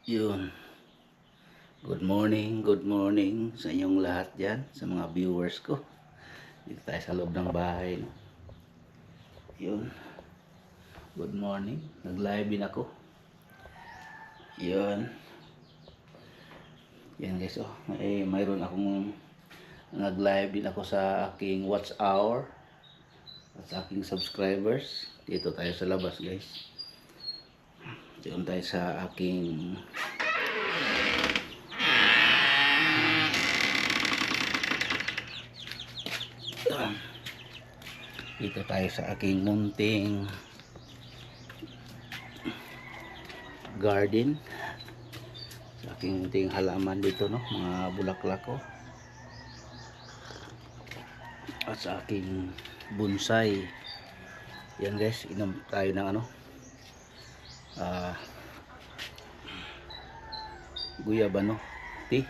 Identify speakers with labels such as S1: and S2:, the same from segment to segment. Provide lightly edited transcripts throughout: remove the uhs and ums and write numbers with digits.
S1: Yun. Good morning sa inyong lahat dyan, sa mga viewers ko. Dito tayo sa loob ng bahay. No? Yun. Good morning. Nag-live din ako. Yun. Yan guys, oh. Mayroon akong nag-live din ako sa aking watch hour at sa aking subscribers. Dito tayo sa labas guys. Dito tayo sa aking dito tayo sa aking munting garden, sa aking munting halaman dito, no, mga bulaklak ko, at sa aking bonsai. Yan guys, inom tayo ng guyabano tea.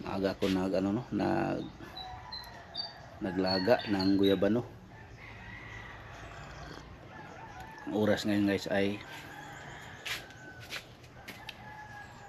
S1: Maaga ko naglaga ng guyabano. Ang oras ngayon guys ay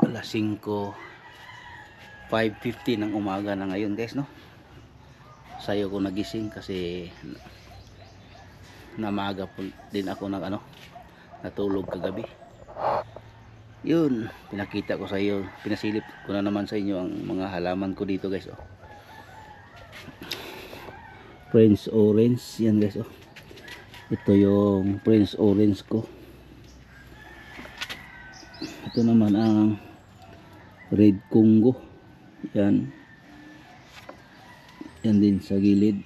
S1: alas 5:50 ng umaga na ngayon guys, no. Sayo ko nagising kasi namaga po din ako natulog kagabi. Yun, pinakita ko sa iyo, pinasilip ko na naman sa inyo ang mga halaman ko dito guys, oh. Prince Orange, yan guys, oh. Ito yung Prince Orange ko. Ito naman ang Red Congo. Yan. Yan din sa gilid.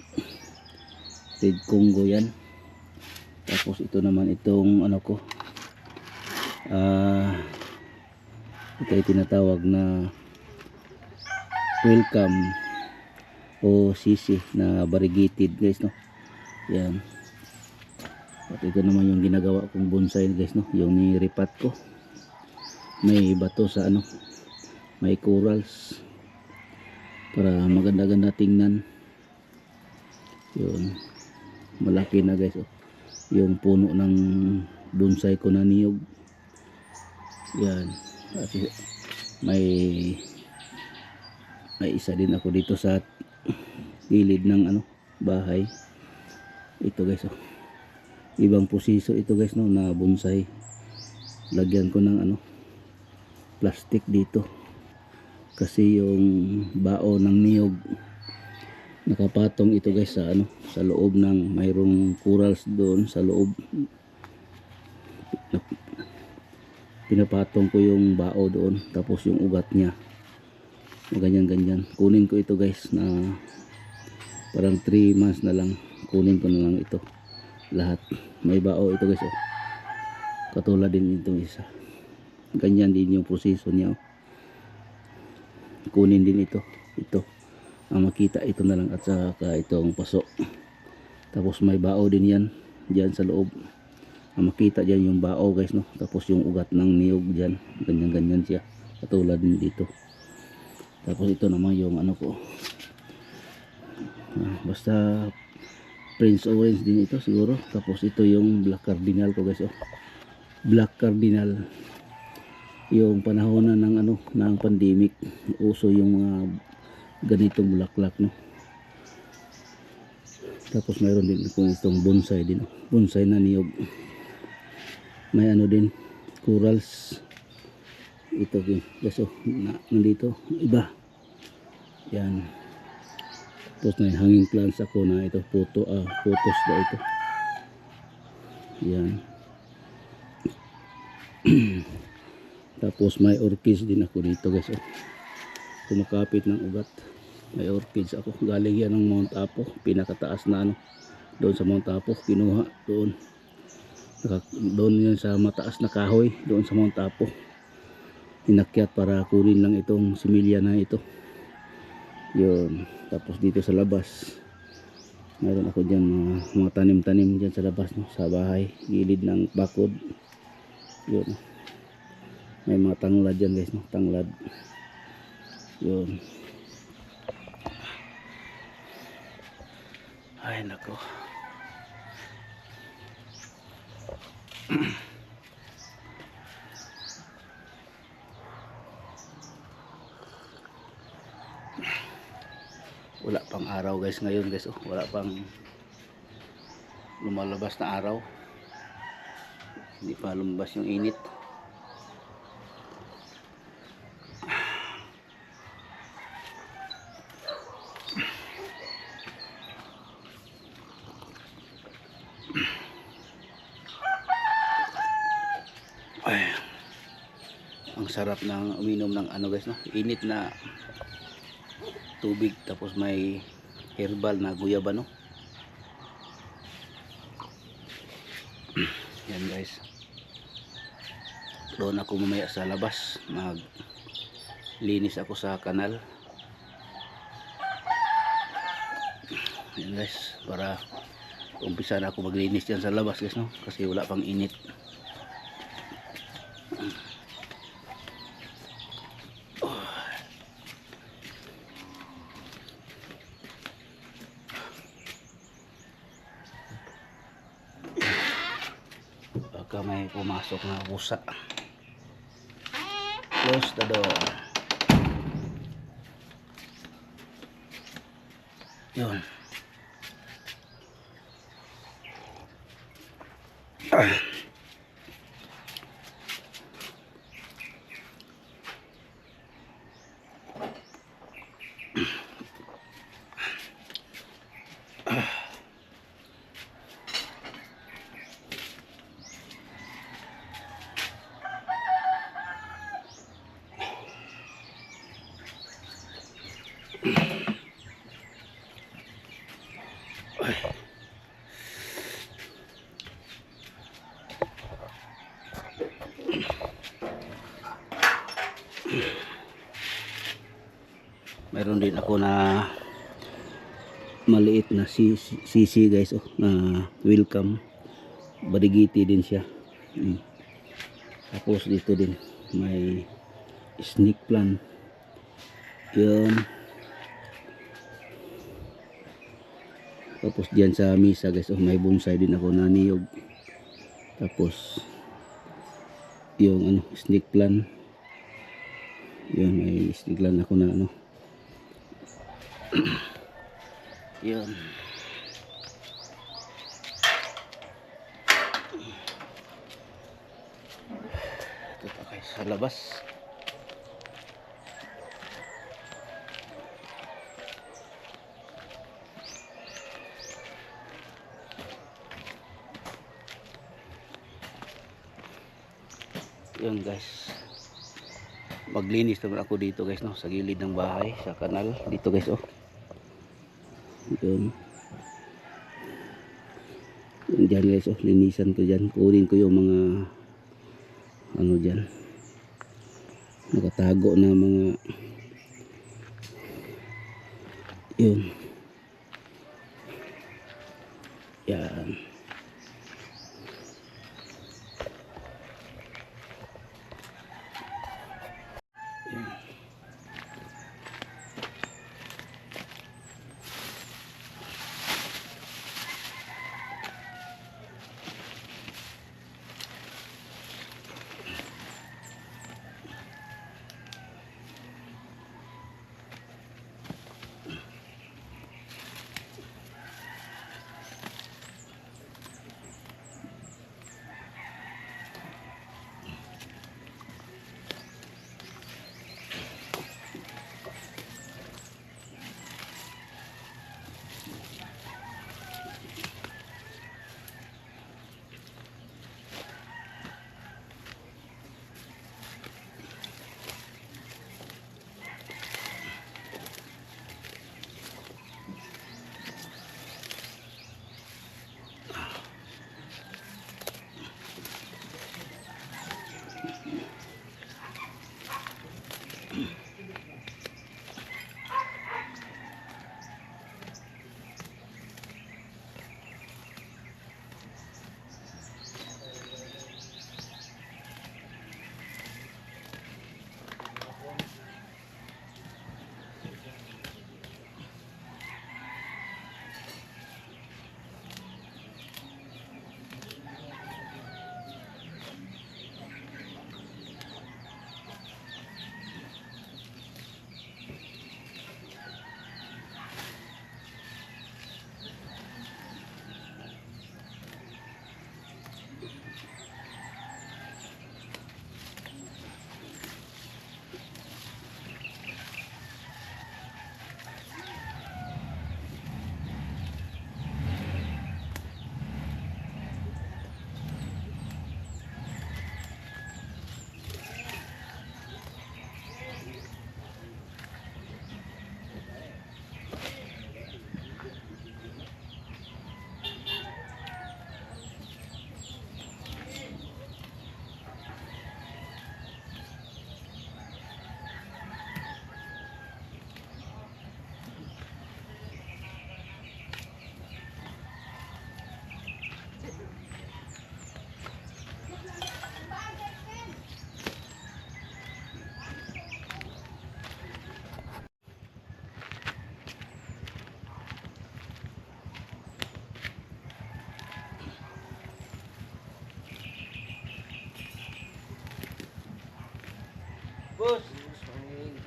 S1: Red Congo yan. Tapos ito naman itong ito ay tinatawag na welcome o sisi na variegated guys, no. Yan. At ito naman yung ginagawa kong bonsai guys, no, yung niripat ko. May bato sa may corals para maganda-ganda tingnan. Yun, malaki na guys, oh. Yung puno ng bonsai ko na niyog. Yan. At may isa din ako dito sa gilid ng bahay. Ito guys, oh. Ibang pusiso ito guys, no, na bonsai. Lagyan ko ng plastic dito kasi yung bao ng niyog nakapatong ito guys sa loob ng mayroong corals doon sa loob. Pinapatong ko yung bao doon, tapos yung ugat niya ganyan kunin ko ito guys, na parang 3 months na lang kunin ko na lang ito lahat. May bao ito guys, oh. Katulad din itong isa, ganyan din yung proseso niya, oh. Kunin din ito ang makita ito na lang, at saka itong paso. Tapos may bao din yan dyan sa loob, ang makita dyan yung bao guys, no. Tapos yung ugat ng niyog dyan, ganyan siya, katulad din dito. Tapos ito naman yung ko, basta Prince Orange din ito siguro. Tapos ito yung Black Cardinal ko guys, oh. Black Cardinal, yung panahon na ng pandemic, uso yung mga ganitong bulaklak, no. Tapos mayroon din akong itong bonsai din, oh. Bonsai na niyog, may din corals. Ito guys, oh, nandito iba yan. Tapos may hanging plants ako na ito, photos na ito yan. Tapos may orchids din ako dito guys, oh. Kumakapit ng ugat, may orchids ako, galing yan ng Mount Apo, pinakataas na doon sa Mount Apo, kinuha doon yan sa mataas na kahoy doon sa Mount Apo, inakyat para kunin lang itong similya na ito. Yun. Tapos dito sa labas mayroon ako dyan mga tanim-tanim dyan sa labas, no, sa bahay, gilid ng bakod. Yun, may mga tanglad dyan guys, no, tanglad. Yun. Ay nako. Wala pang araw guys ngayon guys, oh. Wala pang lumalabas na araw. Hindi pa lumabas yung init. Ay, ang sarap ng uminom ng ano guys, no? Init na tubig tapos may herbal na guyaba, no? Yan guys. Doon ako mamaya sa labas, maglinis ako sa kanal. Yan guys, para umpisa na ako maglinis dyan sa labas guys, no? Kasi wala pang init. Baka may pumasok na pusa. Close the door. Yun. Mayroon din ako na maliit na sisi guys, oh, na welcome. Badigiti din siya. Tapos dito din may snake plant. Yun. Tapos diyan sa misa guys, oh, may bonsai din ako na niyog. Tapos yung ano, snake plant. Yun, may snake plant ako na ano. Yun. Ito pa guys sa labas. Yun guys, maglinis naman ako dito guys, no, sa gilid ng bahay, sa kanal dito guys, oh. Yun. Yun dyan guys, oh, linisan ko dyan, kunin ko yung mga ano dyan, nakatago na mga yun. Yan.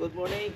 S1: Good morning.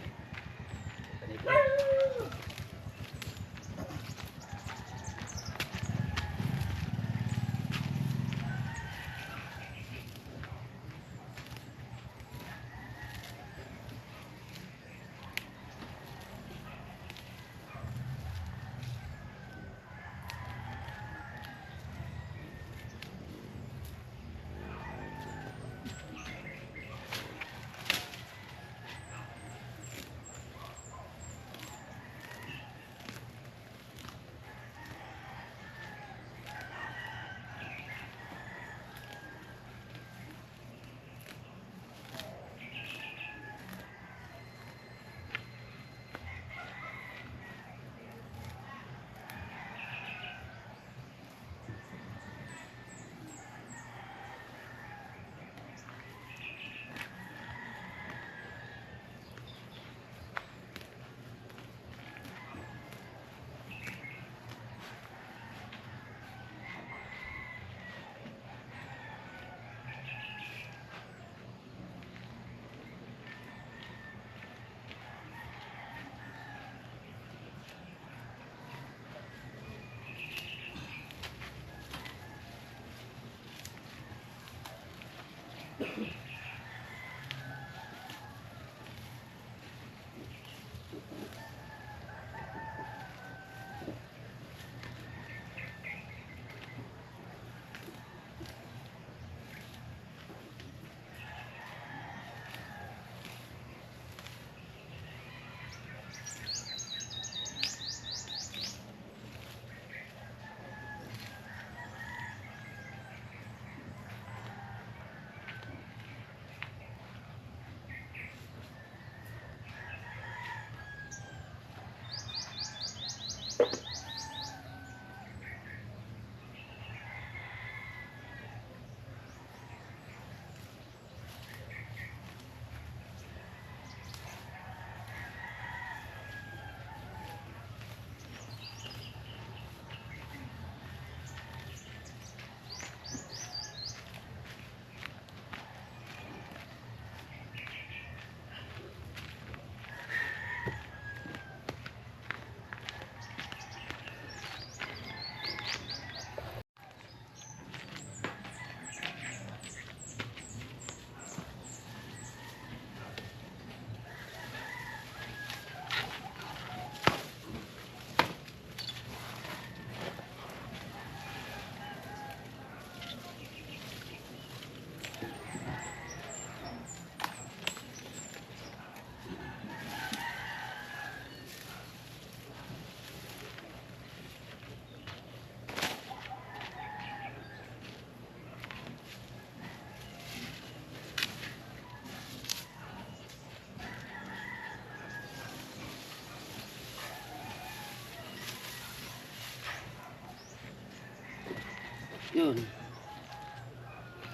S1: Yun.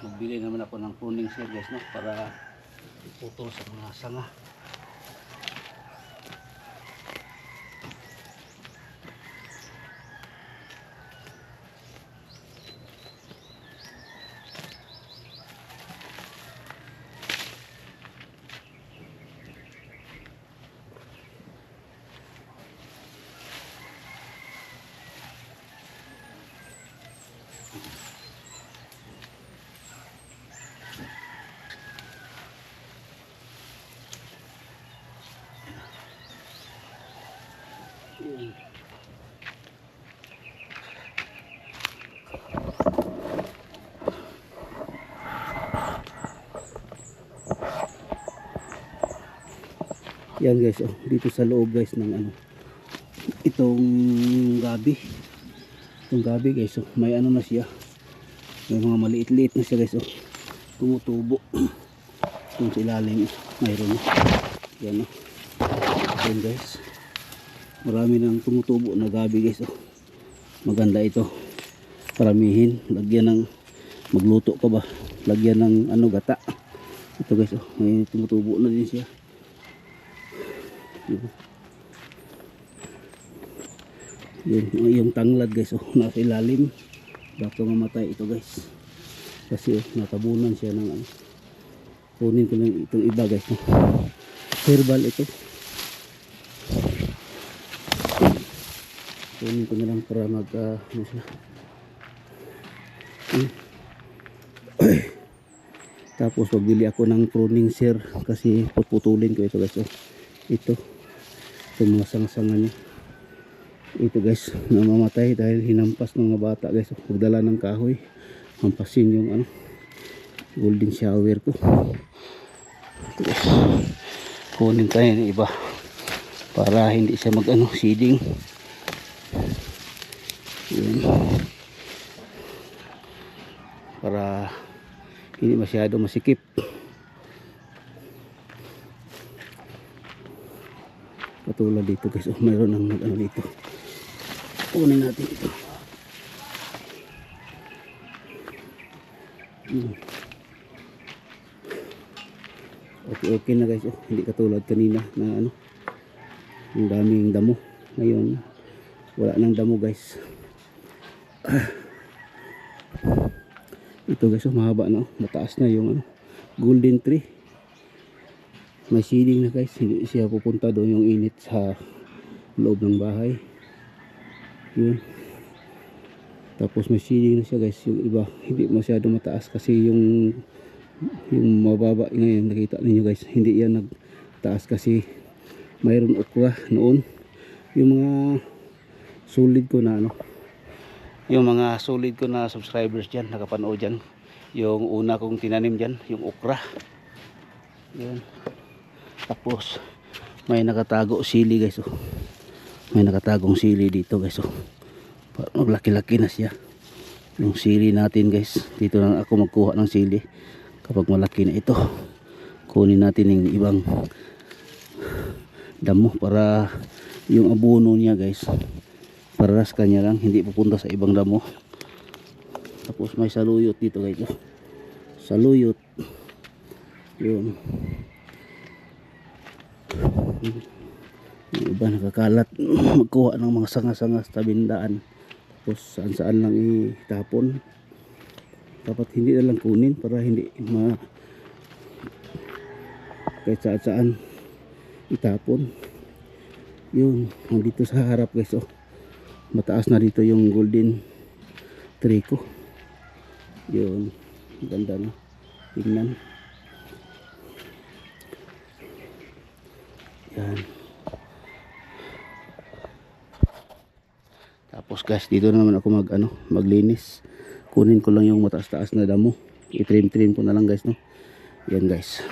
S1: Magbili naman ako ng pruning shear guys, no, para putol sa mga sanga. Yan guys, oh, dito sa loob guys ng ano, itong gabi. Itong gabi guys, oh, may ano na siya. May mga maliit-liit na siya guys, oh. Tumutubo. Itong sa ilalim, mayroon. Yan, oh. Yan guys. Marami nang tumutubo na gabi guys, oh. Maganda ito. Paramihin, lagyan ng magluto ka ba? Lagyan ng ano, gata. Ito guys, oh, may tumutubo na din siya. Yun, yung tanglad guys, oh, nasa ilalim. Baka mamatay ito guys, kasi oh, natabunan siya ng ano. Kunin ko lang itong iba guys, oh. herbal ito. Kunin ko na lang para mag ano siya. Tapos magbili ako ng pruning shear kasi puputulin ko ito guys. Oh, ito mga sanga-sanga niya. Ito guys, namamatay dahil hinampas ng mga bata guys. Pagdala ng kahoy, hampasin yung ano, golden shower ko. Ito guys, kunin tayo ng iba para hindi siya mag ano, seeding. Yun. Para hindi masyado masikip. Katulad dito guys, oh, mayroon ng ano dito. Kunin natin ito. Okay na guys, oh, hindi katulad kanina na ano, yung daming damo. Ngayon wala nang damo guys. Ito guys, oh, mahaba na, oh, mataas na yung ano, golden tree. May seeding na guys, hindi siya pupunta doon yung init sa loob ng bahay. Yun. Tapos may seeding na siya guys, yung iba hindi masyado mataas kasi yung mababa ngayon nakita ninyo guys, hindi yan nagtaas kasi mayroon okra noon. Yung mga solid ko na ano, yung mga solid ko na subscribers dyan, nakapanood dyan, yung una kong tinanim dyan, yung okra. Yun. Tapos may nakatago sili guys, oh. May nakatagong sili dito guys, oh. Maglaki-laki na siya yung sili natin guys. Dito lang ako magkuha ng sili kapag malaki na ito. Kunin natin yung ibang damo para yung abono niya guys, pararas kanya lang, hindi pupunta sa ibang damo. Tapos may saluyot dito guys, oh. Saluyot. Yun. Yung iba nakakalat magkuha ng mga sanga-sanga sa tabindaan. Tapos saan-saan lang itapon. Dapat hindi na lang kunin para hindi kahit saan-saan itapon. Yun, dito sa harap guys, oh. Mataas na dito yung golden tree ko. Yun, ganda na tingnan. Yan. Tapos guys, dito na naman ako maglinis. Kunin ko lang yung mataas-taas na damo. I-trim-trim ko na lang guys, no. Yan guys.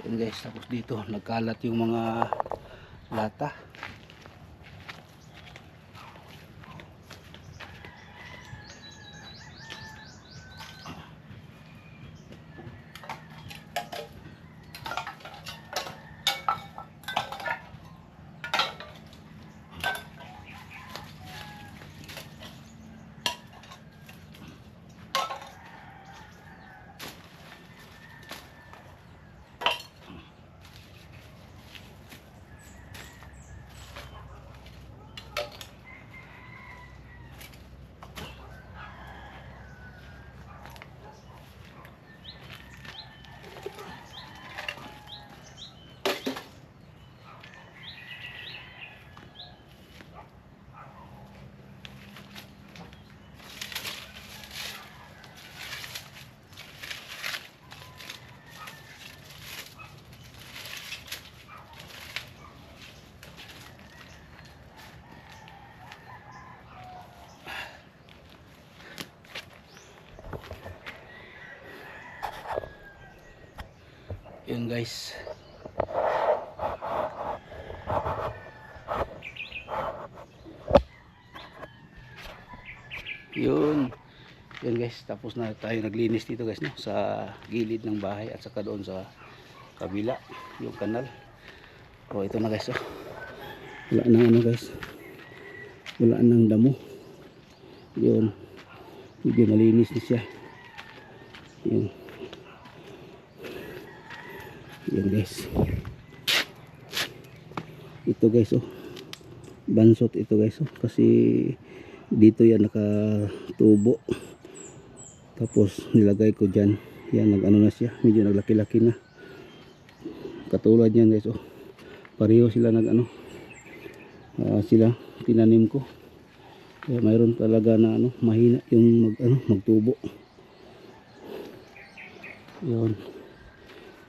S1: Yan guys, tapos dito nagkalat yung mga lata. Yun guys. Yun. Yun guys, tapos na tayo naglinis dito guys, no, sa gilid ng bahay at saka doon sa kabila, yung kanal. O ito na guys, oh. Wala nang ano guys, wala nang damo. Yun, medyo malinis na siya. Yun. Yun guys. Ito guys, oh, bansot ito guys, oh, kasi dito yan nakatubo. Tapos nilagay ko dyan. Yan, nag-ano na siya. Medyo naglaki-laki na. Katulad yan guys, oh. Pareho sila nag-ano. Sila, tinanim ko. Kaya mayroon talaga na ano, mahina yung magtubo. Yun.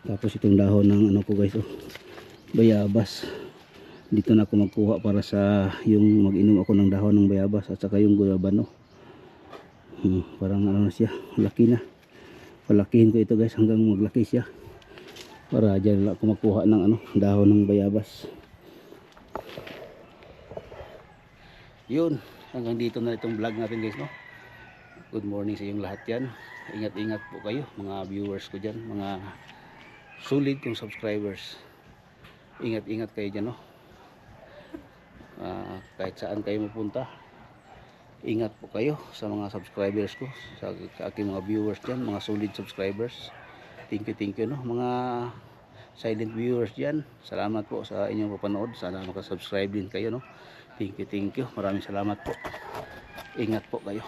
S1: Tapos itong dahon ng ano ko guys, oh, bayabas. Dito na ako magkuha para sa yung mag-inom ako ng dahon ng bayabas at saka yung guyabano. Parang ano na siya, laki na. Palakihin ko ito guys hanggang maglaki siya para dyan lang ako makuha ng ano, dahon ng bayabas. Yun, hanggang dito na itong vlog natin guys, no. Good morning sa inyong lahat yan. Ingat-ingat po kayo mga viewers ko dyan, mga solid kong subscribers. Ingat-ingat kayo dyan, no. Kahit saan kayo mapunta, ingat po kayo sa mga subscribers ko, sa aking mga viewers dyan, mga solid subscribers. Thank you no, mga silent viewers dyan. Salamat po sa inyong papanood. Sana makasubscribe din kayo, no. Thank you, maraming salamat po. Ingat po kayo.